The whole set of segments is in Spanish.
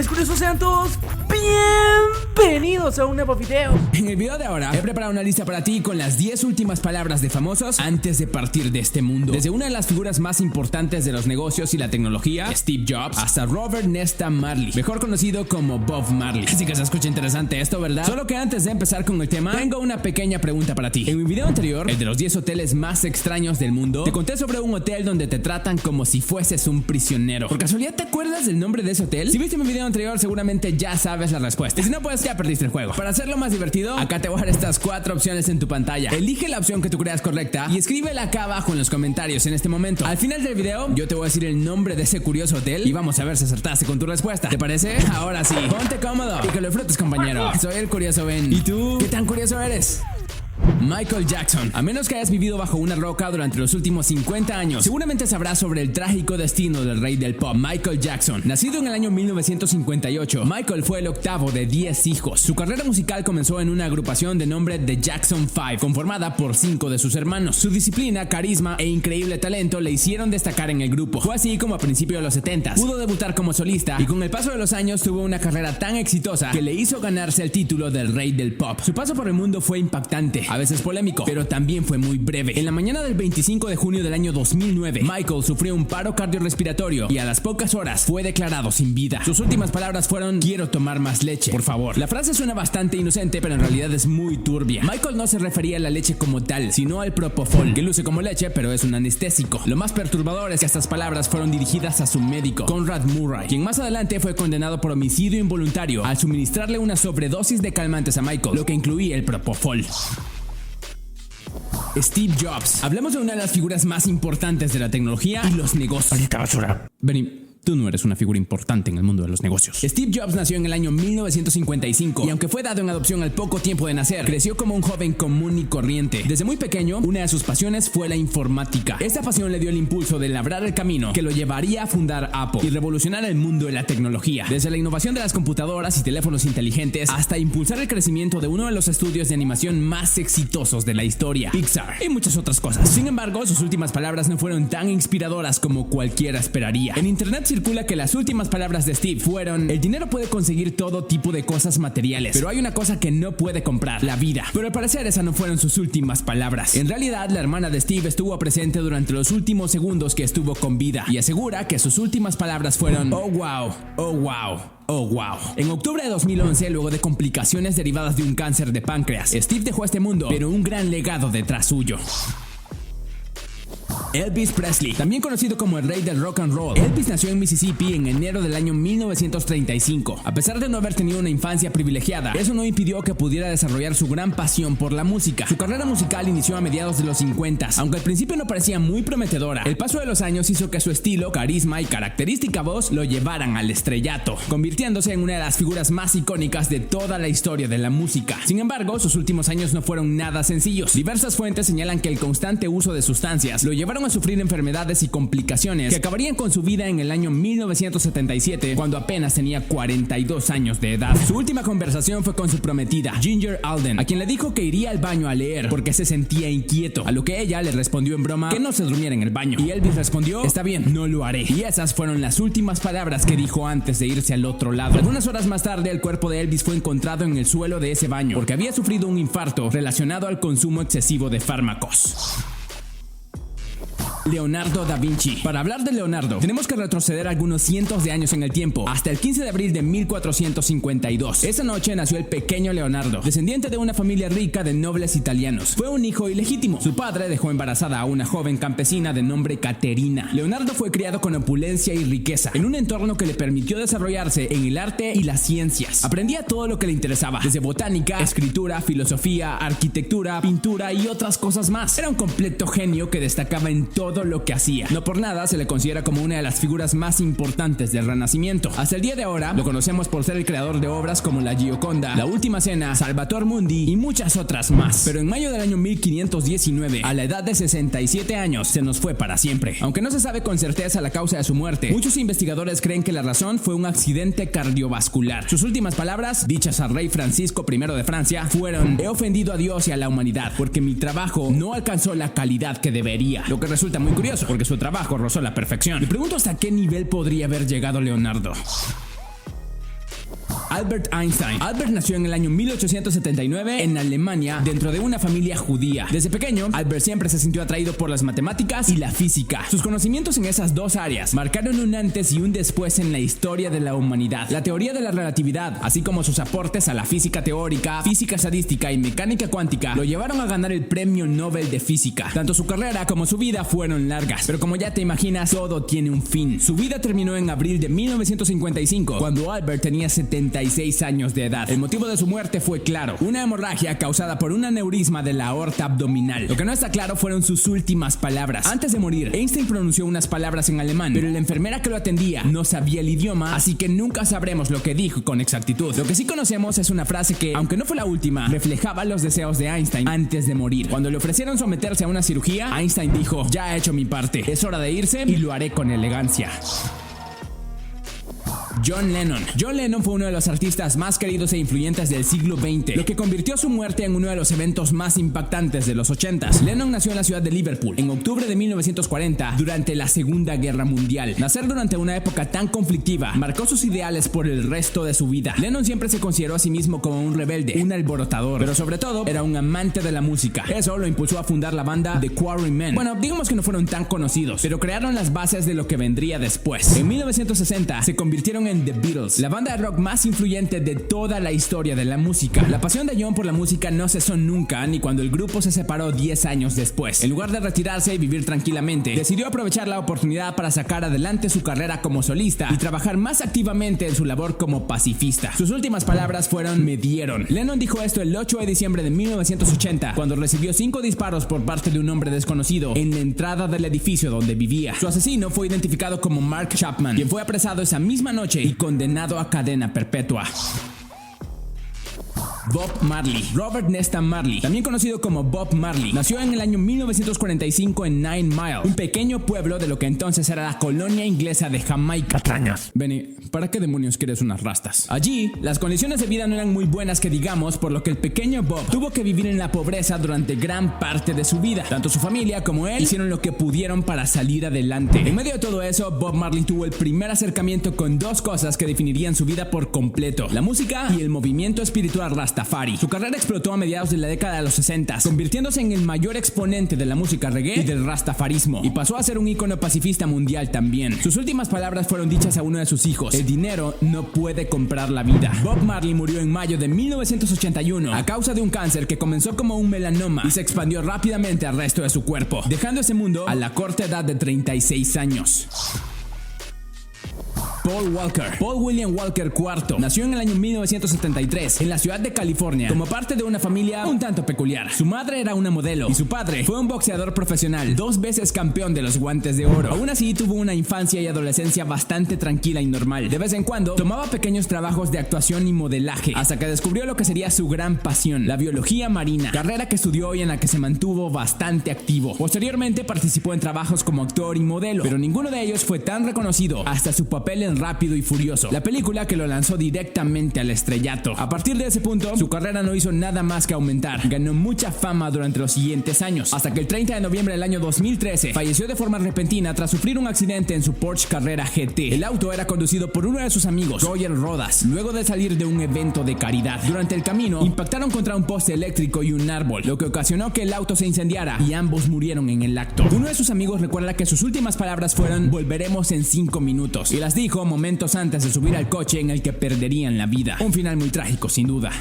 mis curiosos, sean todos bienvenidos a un nuevo video. En el video de ahora he preparado una lista para ti con las 10 últimas palabras de famosos antes de partir de este mundo. Desde una de las figuras más importantes de los negocios y la tecnología, Steve Jobs, hasta Robert Nesta Marley, mejor conocido como Bob Marley. Así que se escucha interesante esto, ¿verdad? Solo que antes de empezar con el tema, tengo una pequeña pregunta para ti. En mi video anterior, el de los 10 hoteles más extraños del mundo, te conté sobre un hotel donde te tratan como si fueses un prisionero. ¿Por casualidad te acuerdas del nombre de ese hotel? Si viste mi video anterior, seguramente ya sabes la respuesta. Y si no, pues ya perdiste el juego. Para hacerlo más divertido, acá te voy a dar estas 4 opciones en tu pantalla. Elige la opción que tú creas correcta y escríbela acá abajo en los comentarios en este momento. Al final del video, yo te voy a decir el nombre de ese curioso hotel y vamos a ver si acertaste con tu respuesta. ¿Te parece? Ahora sí, ponte cómodo y que lo disfrutes, compañero. Soy el curioso Ben. ¿Y tú? ¿Qué tan curioso eres? Michael Jackson. A menos que hayas vivido bajo una roca durante los últimos 50 años, seguramente sabrás sobre el trágico destino del rey del pop, Michael Jackson. Nacido en el año 1958, Michael fue el octavo de 10 hijos. Su carrera musical comenzó en una agrupación de nombre The Jackson 5, conformada por 5 de sus hermanos. Su disciplina, carisma e increíble talento le hicieron destacar en el grupo. Fue así como a principios de los 70s pudo debutar como solista y con el paso de los años tuvo una carrera tan exitosa que le hizo ganarse el título del rey del pop. Su paso por el mundo fue impactante, a veces polémico, pero también fue muy breve. En la mañana del 25 de junio del año 2009, Michael sufrió un paro cardiorrespiratorio y a las pocas horas fue declarado sin vida. Sus últimas palabras fueron: quiero tomar más leche, por favor. La frase suena bastante inocente, pero en realidad es muy turbia. Michael no se refería a la leche como tal, sino al propofol, que luce como leche, pero es un anestésico. Lo más perturbador es que estas palabras fueron dirigidas a su médico, Conrad Murray, quien más adelante fue condenado por homicidio involuntario al suministrarle una sobredosis de calmantes a Michael, lo que incluía el propofol. Steve Jobs. Hablemos de una de las figuras más importantes de la tecnología y los negocios. Maldita basura. Vení. Tú no eres una figura importante en el mundo de los negocios. Steve Jobs nació en el año 1955 y aunque fue dado en adopción al poco tiempo de nacer, creció como un joven común y corriente. Desde muy pequeño, una de sus pasiones fue la informática. Esta pasión le dio el impulso de labrar el camino que lo llevaría a fundar Apple y revolucionar el mundo de la tecnología. Desde la innovación de las computadoras y teléfonos inteligentes hasta impulsar el crecimiento de uno de los estudios de animación más exitosos de la historia, Pixar, y muchas otras cosas. Sin embargo, sus últimas palabras no fueron tan inspiradoras como cualquiera esperaría. En internet circula que las últimas palabras de Steve fueron: el dinero puede conseguir todo tipo de cosas materiales, pero hay una cosa que no puede comprar: la vida. Pero al parecer esas no fueron sus últimas palabras. En realidad, la hermana de Steve estuvo presente durante los últimos segundos que estuvo con vida y asegura que sus últimas palabras fueron: oh wow, oh wow. Oh wow. En octubre de 2011, luego de complicaciones derivadas de un cáncer de páncreas, Steve dejó este mundo, pero un gran legado detrás suyo. Elvis Presley, también conocido como el rey del rock and roll. Elvis nació en Mississippi en enero del año 1935. A pesar de no haber tenido una infancia privilegiada, eso no impidió que pudiera desarrollar su gran pasión por la música. Su carrera musical inició a mediados de los 50s, aunque al principio no parecía muy prometedora. El paso de los años hizo que su estilo, carisma y característica voz lo llevaran al estrellato, convirtiéndose en una de las figuras más icónicas de toda la historia de la música. Sin embargo, sus últimos años no fueron nada sencillos. Diversas fuentes señalan que el constante uso de sustancias lo llevaron a sufrir enfermedades y complicaciones que acabarían con su vida en el año 1977, cuando apenas tenía 42 años de edad. Su última conversación fue con su prometida, Ginger Alden, a quien le dijo que iría al baño a leer porque se sentía inquieto, a lo que ella le respondió en broma que no se durmiera en el baño. Y Elvis respondió: está bien, no lo haré. Y esas fueron las últimas palabras que dijo antes de irse al otro lado. Algunas horas más tarde, el cuerpo de Elvis fue encontrado en el suelo de ese baño porque había sufrido un infarto relacionado al consumo excesivo de fármacos. Leonardo da Vinci. Para hablar de Leonardo, tenemos que retroceder algunos cientos de años en el tiempo, hasta el 15 de abril de 1452. Esa noche nació el pequeño Leonardo, descendiente de una familia rica de nobles italianos. Fue un hijo ilegítimo. Su padre dejó embarazada a una joven campesina de nombre Caterina. Leonardo fue criado con opulencia y riqueza, en un entorno que le permitió desarrollarse en el arte y las ciencias. Aprendía todo lo que le interesaba, desde botánica, escritura, filosofía, arquitectura, pintura y otras cosas más. Era un completo genio que destacaba en todo lo que hacía. No por nada se le considera como una de las figuras más importantes del Renacimiento. Hasta el día de ahora lo conocemos por ser el creador de obras como La Gioconda, La Última Cena, Salvator Mundi y muchas otras más. Pero en mayo del año 1519, a la edad de 67 años, se nos fue para siempre. Aunque no se sabe con certeza la causa de su muerte, muchos investigadores creen que la razón fue un accidente cardiovascular. Sus últimas palabras, dichas al rey Francisco I de Francia, fueron: he ofendido a Dios y a la humanidad porque mi trabajo no alcanzó la calidad que debería. Lo que resulta muy curioso porque su trabajo rozó la perfección. Me pregunto hasta qué nivel podría haber llegado Leonardo. Albert Einstein. Albert nació en el año 1879 en Alemania dentro de una familia judía. Desde pequeño, Albert siempre se sintió atraído por las matemáticas y la física. Sus conocimientos en esas dos áreas marcaron un antes y un después en la historia de la humanidad. La teoría de la relatividad, así como sus aportes a la física teórica, física estadística y mecánica cuántica, lo llevaron a ganar el Premio Nobel de Física. Tanto su carrera como su vida fueron largas, pero como ya te imaginas, todo tiene un fin. Su vida terminó en abril de 1955, cuando Albert tenía 76 años de edad. El motivo de su muerte fue claro: una hemorragia causada por un aneurisma de la aorta abdominal. Lo que no está claro fueron sus últimas palabras. Antes de morir, Einstein pronunció unas palabras en alemán, pero la enfermera que lo atendía no sabía el idioma, así que nunca sabremos lo que dijo con exactitud. Lo que sí conocemos es una frase que, aunque no fue la última, reflejaba los deseos de Einstein antes de morir. Cuando le ofrecieron someterse a una cirugía, Einstein dijo: ya he hecho mi parte, es hora de irse y lo haré con elegancia. John Lennon. John Lennon fue uno de los artistas más queridos e influyentes del siglo XX, lo que convirtió su muerte en uno de los eventos más impactantes de los 80s. Lennon nació en la ciudad de Liverpool en octubre de 1940 durante la Segunda Guerra Mundial. Nacer durante una época tan conflictiva marcó sus ideales por el resto de su vida. Lennon siempre se consideró a sí mismo como un rebelde, un alborotador, pero sobre todo era un amante de la música. Eso lo impulsó a fundar la banda The Quarrymen. Bueno, digamos que no fueron tan conocidos, pero crearon las bases de lo que vendría después. En 1960 se convirtieron en The Beatles, la banda de rock más influyente de toda la historia de la música. La pasión de John por la música no cesó nunca, ni cuando el grupo se separó 10 años después. En lugar de retirarse y vivir tranquilamente, decidió aprovechar la oportunidad para sacar adelante su carrera como solista y trabajar más activamente en su labor como pacifista. Sus últimas palabras fueron: me dieron. Lennon dijo esto el 8 de diciembre de 1980, cuando recibió 5 disparos por parte de un hombre desconocido en la entrada del edificio donde vivía. Su asesino fue identificado como Mark Chapman, quien fue apresado esa misma noche y condenado a cadena perpetua. Bob Marley. Robert Nesta Marley, también conocido como Bob Marley, nació en el año 1945 en Nine Mile, un pequeño pueblo de lo que entonces era la colonia inglesa de Jamaica. Patrañas. Benny, ¿para qué demonios quieres unas rastas? Allí, las condiciones de vida no eran muy buenas que digamos, por lo que el pequeño Bob tuvo que vivir en la pobreza durante gran parte de su vida. Tanto su familia como él hicieron lo que pudieron para salir adelante. En medio de todo eso, Bob Marley tuvo el primer acercamiento con dos cosas que definirían su vida por completo: la música y el movimiento espiritual Rastafari. Su carrera explotó a mediados de la década de los 60, convirtiéndose en el mayor exponente de la música reggae y del rastafarismo, y pasó a ser un ícono pacifista mundial también. Sus últimas palabras fueron dichas a uno de sus hijos: el dinero no puede comprar la vida. Bob Marley murió en mayo de 1981 a causa de un cáncer que comenzó como un melanoma y se expandió rápidamente al resto de su cuerpo, dejando ese mundo a la corta edad de 36 años. Paul Walker. Paul William Walker IV nació en el año 1973 en la ciudad de California como parte de una familia un tanto peculiar. Su madre era una modelo y su padre fue un boxeador profesional, 2 veces campeón de los guantes de oro. Aún así, tuvo una infancia y adolescencia bastante tranquila y normal. De vez en cuando tomaba pequeños trabajos de actuación y modelaje, hasta que descubrió lo que sería su gran pasión: la biología marina, carrera que estudió y en la que se mantuvo bastante activo. Posteriormente participó en trabajos como actor y modelo, pero ninguno de ellos fue tan reconocido hasta su papel en Rápido y Furioso, la película que lo lanzó directamente al estrellato. A partir de ese punto, su carrera no hizo nada más que aumentar. Ganó mucha fama durante los siguientes años, hasta que el 30 de noviembre del año 2013 falleció de forma repentina tras sufrir un accidente en su Porsche Carrera GT. El auto era conducido por uno de sus amigos, Roger Rodas, luego de salir de un evento de caridad. Durante el camino, impactaron contra un poste eléctrico y un árbol, lo que ocasionó que el auto se incendiara y ambos murieron en el acto. Uno de sus amigos recuerda que sus últimas palabras fueron: volveremos en 5 minutos, y las dijo momentos antes de subir al coche en el que perderían la vida. Un final muy trágico, sin duda.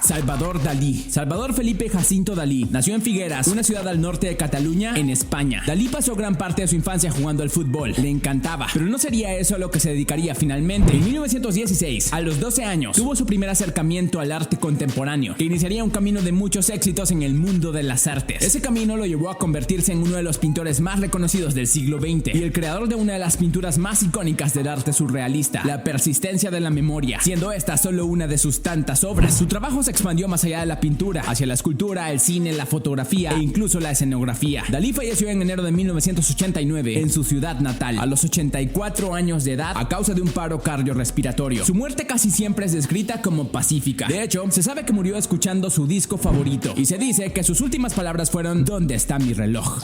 Salvador Dalí. Salvador Felipe Jacinto Dalí nació en Figueras, una ciudad al norte de Cataluña, en España. Dalí pasó gran parte de su infancia jugando al fútbol. Le encantaba, pero no sería eso a lo que se dedicaría finalmente. En 1916, a los 12 años, tuvo su primer acercamiento al arte contemporáneo, que iniciaría un camino de muchos éxitos en el mundo de las artes. Ese camino lo llevó a convertirse en uno de los pintores más reconocidos del siglo XX y el creador de una de las pinturas más icónicas del arte surrealista: La persistencia de la memoria, siendo esta solo una de sus tantas obras. Su trabajo se expandió más allá de la pintura, hacia la escultura, el cine, la fotografía e incluso la escenografía. Dalí falleció en enero de 1989 en su ciudad natal, a los 84 años de edad, a causa de un paro cardiorrespiratorio. Su muerte casi siempre es descrita como pacífica. De hecho, se sabe que murió escuchando su disco favorito, y se dice que sus últimas palabras fueron: ¿dónde está mi reloj?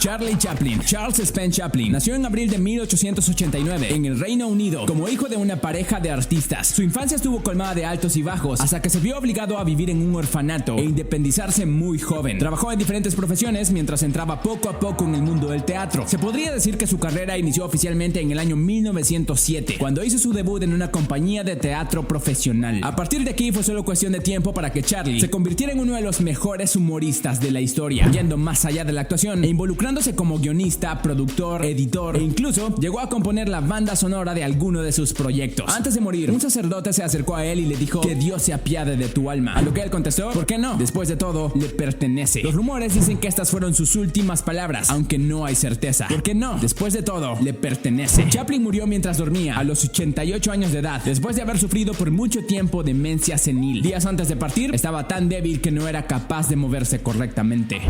Charlie Chaplin, Charles Spence Chaplin, nació en abril de 1889 en el Reino Unido como hijo de una pareja de artistas. Su infancia estuvo colmada de altos y bajos hasta que se vio obligado a vivir en un orfanato e independizarse muy joven. Trabajó en diferentes profesiones mientras entraba poco a poco en el mundo del teatro. Se podría decir que su carrera inició oficialmente en el año 1907, cuando hizo su debut en una compañía de teatro profesional. A partir de aquí fue solo cuestión de tiempo para que Charlie se convirtiera en uno de los mejores humoristas de la historia, yendo más allá de la actuación e involucrándose como guionista, productor, editor e incluso llegó a componer la banda sonora de alguno de sus proyectos. Antes de morir, un sacerdote se acercó a él y le dijo que Dios se apiade de tu alma, a lo que él contestó: ¿por qué no? Después de todo, le pertenece. Los rumores dicen que estas fueron sus últimas palabras, aunque no hay certeza. ¿Por qué no? Después de todo, le pertenece. Chaplin murió mientras dormía, a los 88 años de edad, después de haber sufrido por mucho tiempo demencia senil. Días antes de partir, estaba tan débil que no era capaz de moverse correctamente.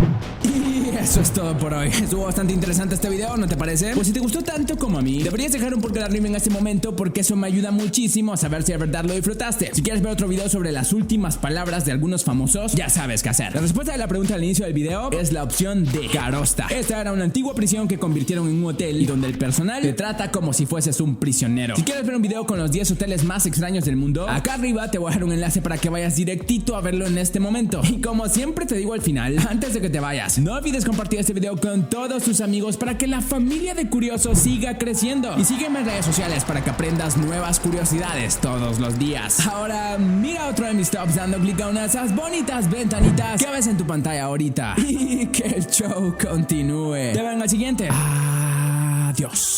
Y eso es todo por hoy. Estuvo bastante interesante este video, ¿no te parece? Pues si te gustó tanto como a mí, deberías dejar un pulgar arriba en este momento, porque eso me ayuda muchísimo a saber si de verdad lo disfrutaste. Si quieres ver otro video sobre las últimas palabras de algunos famosos, ya sabes qué hacer. La respuesta de la pregunta al inicio del video es la opción D, Carosta. Esta era una antigua prisión que convirtieron en un hotel y donde el personal te trata como si fueses un prisionero. Si quieres ver un video con los 10 hoteles más extraños del mundo, acá arriba te voy a dejar un enlace para que vayas directito a verlo en este momento. Y como siempre te digo al final, antes de que te vayas, no olvides compartir este video con todos tus amigos para que la familia de curiosos siga creciendo. Y sígueme en redes sociales para que aprendas nuevas curiosidades todos los días. Ahora mira otro de mis tops dando clic a una de esas bonitas ventanitas que ves en tu pantalla ahorita. Y que el show continúe. Te veo en el siguiente. Adiós.